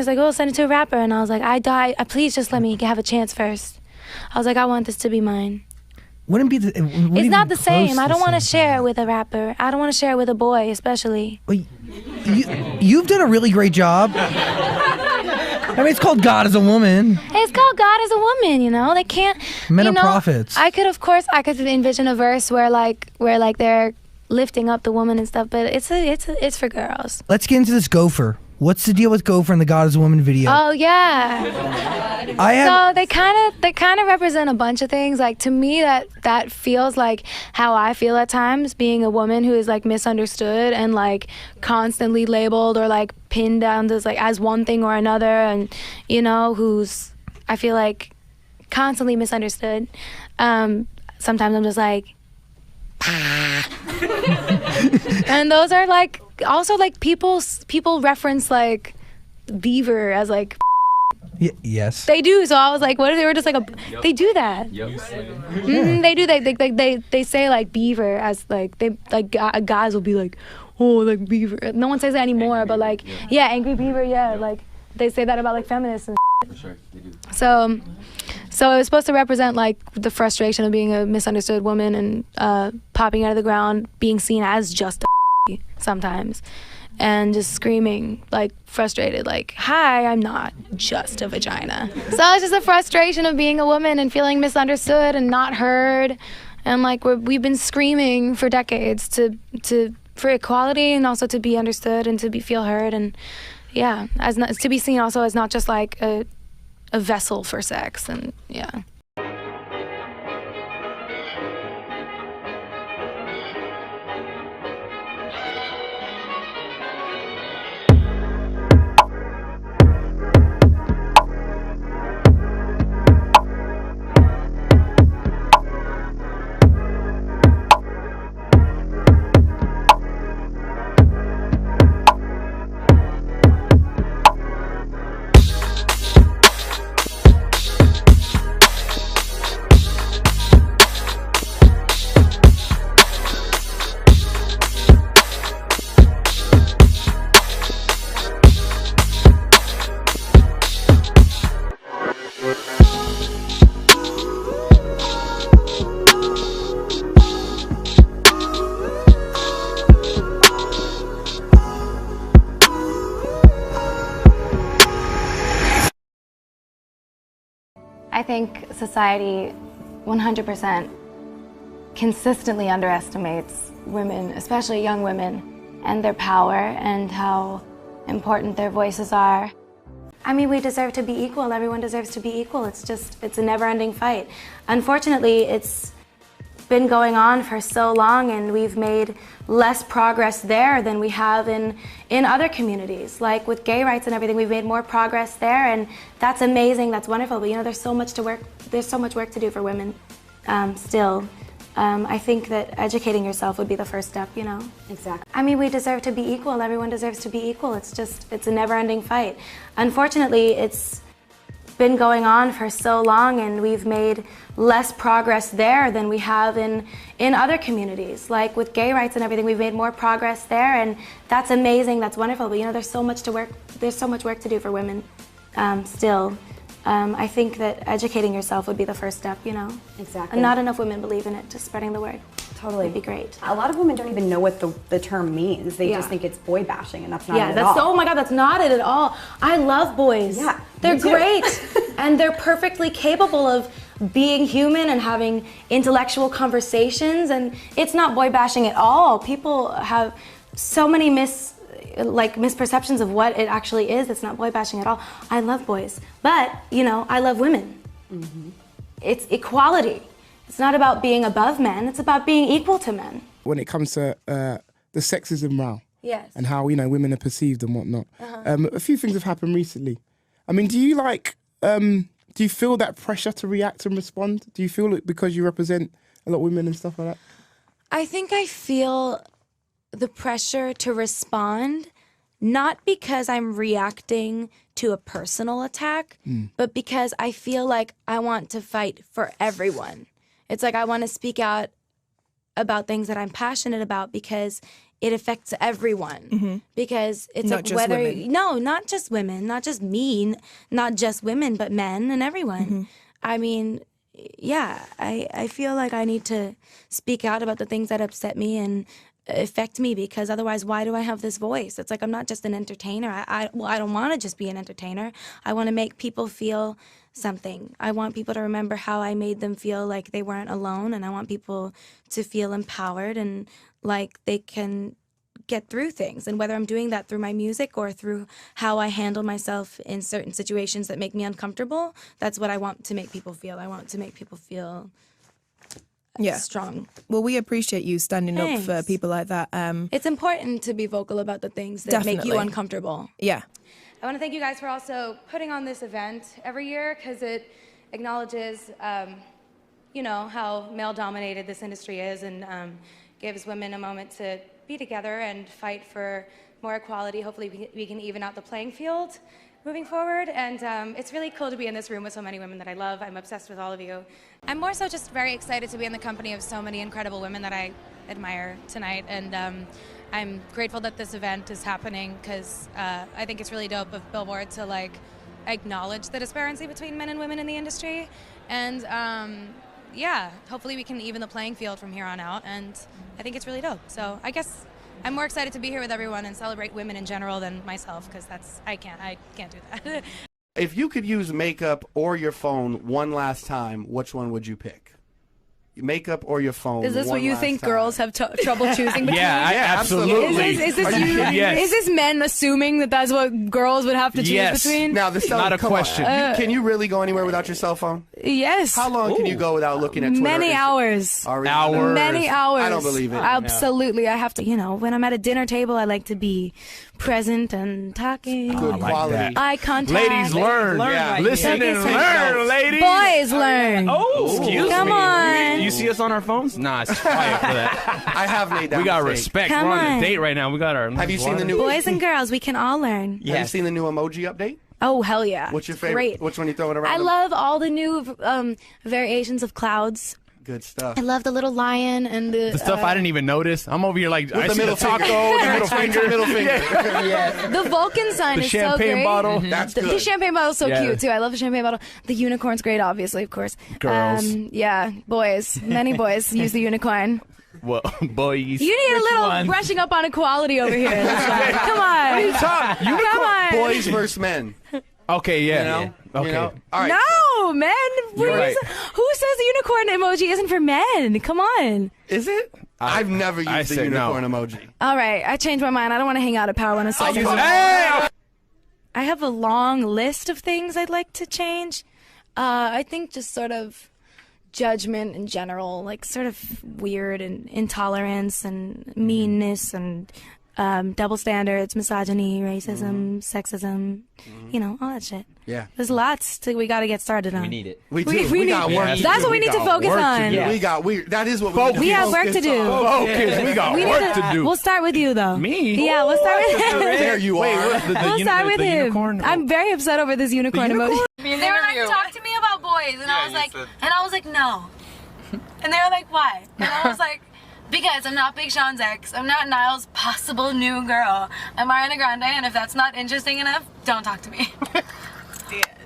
like, oh, send it to a rapper. And I was like, please just let me have a chance first. I was like, I want this to be mine. It's not the same. I don't want to share it with a rapper. I don't want to share it with a boy, especially. Well, you've done a really great job. I mean, it's called God as a Woman. It's called God as a Woman, you know? They can't... Men are prophets. I could envision a verse where they're lifting up the woman and stuff, but it's for girls. Let's get into this gopher. What's the deal with Gopher in the God is a Woman video? Oh yeah. So they kind of represent a bunch of things. Like to me, that feels like how I feel at times, being a woman who is like misunderstood and like constantly labeled or like pinned down as one thing or another, and who's, I feel like, constantly misunderstood. Sometimes I'm just like, and those are like. Also, like, people reference, like, beaver as, like, yes. They do, so I was like, what if they were just, like, they do that. Yep. They do, they say, like, beaver as, like, guys will be like, oh, like, beaver. No one says that anymore, but, like, angry beaver, like, they say that about, like, feminists and For sure, they do. So it was supposed to represent, like, the frustration of being a misunderstood woman and popping out of the ground, being seen as just a sometimes, and just screaming, like, frustrated, like, hi, I'm not just a vagina. So it's just a frustration of being a woman and feeling misunderstood and not heard, and like we've been screaming for decades for equality and also to be understood and to feel heard, and to be seen also as not just like a vessel for sex, and yeah. I think society 100% consistently underestimates women, especially young women, and their power and how important their voices are. I mean, we deserve to be equal. Everyone deserves to be equal. It's a never-ending fight. Unfortunately, it's been going on for so long, and we've made less progress there than we have in other communities. Like with gay rights and everything, we've made more progress there, and that's amazing, that's wonderful, but there's so much work to do for women still. I think that educating yourself would be the first step, Exactly. I mean, we deserve to be equal. Everyone deserves to be equal. It's a never-ending fight. Unfortunately, it's been going on for so long, and we've made less progress there than we have in other communities. Like with gay rights and everything, we've made more progress there, and that's amazing, that's wonderful, but there's so much work to do for women still. I think that educating yourself would be the first step, Exactly. And not enough women believe in it, just spreading the word. Totally. Would be great. A lot of women don't even know what the term means. They just think it's boy bashing, and that's not it at all. Oh my God, that's not it at all. I love boys. Yeah, they're great. And they're perfectly capable of being human and having intellectual conversations, and it's not boy bashing at all. People have so many misperceptions of what it actually is. It's not boy bashing at all. I love boys, but I love women. Mm-hmm. It's equality. It's not about being above men, it's about being equal to men. When it comes to the sexism row, yes, and how women are perceived and whatnot, a few things have happened recently. I mean, do you feel that pressure to react and respond? Do you feel it because you represent a lot of women and stuff like that? I think I feel the pressure to respond, not because I'm reacting to a personal attack, but because I feel like I want to fight for everyone. It's like I want to speak out about things that I'm passionate about, because it affects everyone because it's Not like just whether women. no, not just women, not just me, not just women, but men and everyone. I mean, yeah, I feel like I need to speak out about the things that upset me and affect me, because otherwise why do I have this voice? It's like I'm not just an entertainer. I don't want to just be an entertainer. I want to make people feel something. I want people to remember how I made them feel like they weren't alone, and I want people to feel empowered and like they can get through things. And whether I'm doing that through my music or through how I handle myself in certain situations that make me uncomfortable, that's what I want to make people feel. I want to make people feel strong. Well, we appreciate you standing up for Thanks. people like that. It's important to be vocal about the things that make you Definitely. uncomfortable. Yeah. I want to thank you guys for also putting on this event every year, because it acknowledges, you know, how male-dominated this industry is, and gives women a moment to be together and fight for more equality. Hopefully we can even out the playing field moving forward. And it's really cool to be in this room with so many women that I love. I'm obsessed with all of you. I'm more so just very excited to be in the company of so many incredible women that I admire tonight. And I'm grateful that this event is happening, because I think it's really dope of Billboard to like acknowledge the disparity between men and women in the industry. And yeah, hopefully we can even the playing field from here on out. And I think it's really dope. So I guess I'm more excited to be here with everyone and celebrate women in general than myself, because I can't do that. If you could use makeup or your phone one last time, which one would you pick? Makeup or your phone? Is this one what you last think time? girls have trouble choosing between? absolutely. Is this Are you you? kidding? Yes. Is this men assuming that that's what girls would have to choose Yes. between? Now, the Not a come question. on. Can you really go anywhere without your cell phone? Yes. How long can you go without looking at Twitter? Many hours. Ariana? Hours. Many hours. I don't believe it. Absolutely. I have to, you know, when I'm at a dinner table, I like to be present and talking. Good like quality. that. Eye contact. Ladies, learn. Yeah. Listen and Take learn, notes. ladies. Boys learn. Oh, excuse Come me. on. You see us on our phones? Nah, it's quiet for that. I have made that We got mistake. respect. Come We're on on. a date right now. We got our. Have you seen the new? Boys and girls, we can all learn. Have you seen the new emoji update? Oh, hell yeah. What's your favorite? Great. Which one you throwing around? I love all the new variations of clouds. Good stuff. I love the little lion and the stuff I didn't even notice. I'm over here like I the see middle the taco, finger. the middle finger, Middle finger. the Vulcan sign the is so champagne great. bottle. That's The good. champagne bottle's so Yeah. cute too. I love the champagne bottle. The unicorn's great, obviously, of course. Girls. Yeah, boys. Many boys use the unicorn. Well, boys. You need a little brushing up on equality over here. Come on. Come on. Boys versus men. Okay, yeah. You know? Okay. You know? All right. No, men. You're right. Who says the unicorn emoji isn't for men? Come on. Is it? I've never I used the said unicorn no. emoji. All right, I changed my mind. I don't want to hang out at Power 107. Hey! I have a long list of things I'd like to change. I think just sort of judgment in general, like sort of weird and intolerance and meanness and double standards, misogyny, racism, sexism, you know, all that shit. Yeah. There's lots we got to get started on. We need it. We do. We need, got work. that's what we need to focus on. That is what we We have work to do. Focus. We got We need work to do. We'll start with you, though. Me? Yeah, we'll start with him. There you are. We'll start with him. Unicorn? I'm very upset over this unicorn emoji. They were like, talk to me about boys, and I was like, no. And they were like, why? And I was like, because I'm not Big Sean's ex. I'm not Niall's possible new girl. I'm Ariana Grande, and if that's not interesting enough, don't talk to me. The end.